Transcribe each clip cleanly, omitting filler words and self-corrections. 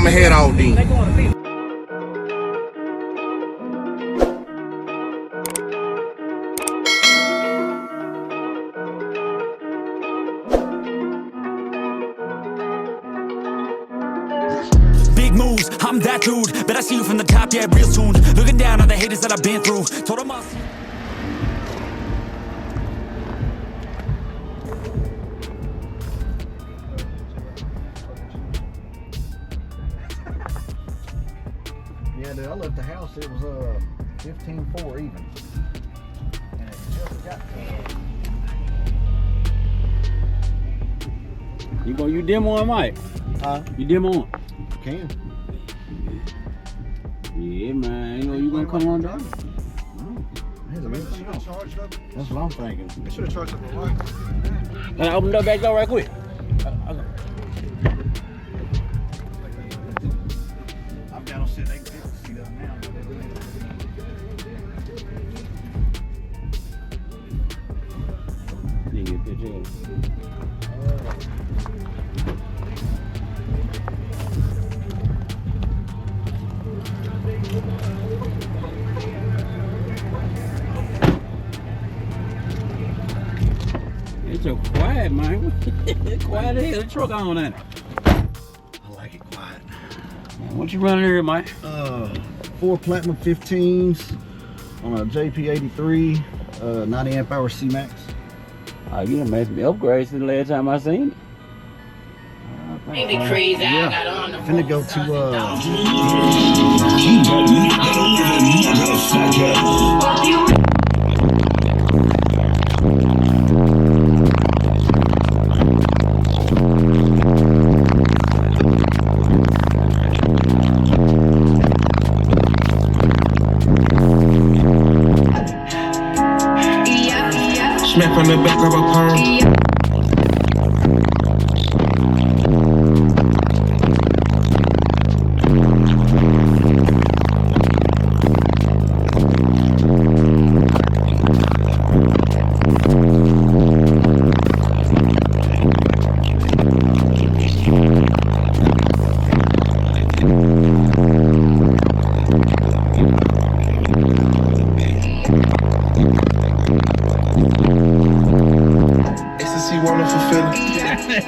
I'ma head out then. Big moves, I'm that dude. Bet I see you from the top, yeah, real soon. Looking down on the haters that I've been through. Told them I'll see. Yeah, dude, I left the house, it was 15-4 even. And it just got You demo on Mike? You demo on? Can. Yeah, man. You gonna come on down? That's what I'm thinking. I should have charged up the light. Can I open the back door right quick? I've got them sit, they can see us now. Need to get a picture of it. It's so quiet, man. Quiet as hell. The truck on that. I like it quiet. What you running here, Mike? 4 platinum 15s on a JP83, 90 amp hour C-Max. You done made some upgrades since the last time I seen it. Ain't it crazy? Yeah. I got on the Finna go to Smack on the back of a perm.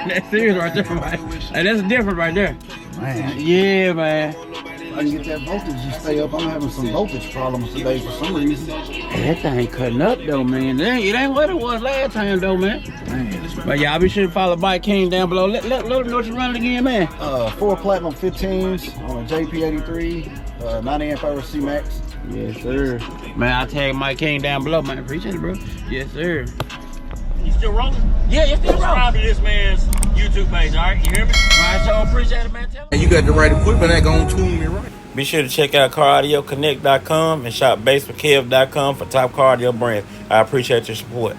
That's serious right there, man. Hey, that's different right there. man. Yeah, man. I can get that voltage to stay up. I'm having some voltage problems today for some reason. That thing cutting up though, man. It ain't what it was last time though, man. But y'all be sure to follow Mike King down below. Let them know what you're running again, man. 4 platinum 15s on a JP83, 90 amp hour C-Max. Yes, sir. Man, I'll tag Mike King down below, man. Appreciate it, bro. Yes, sir. You still rolling? Yeah, it's still Subscribe to this man's YouTube page, all right? You hear me? All right, so appreciate it, man. Tell And you got the right equipment that gonna tune me right. Be sure to check out CarAudioConnect.com and shop BASSWITHKEV.com for top car audio brands. I appreciate your support.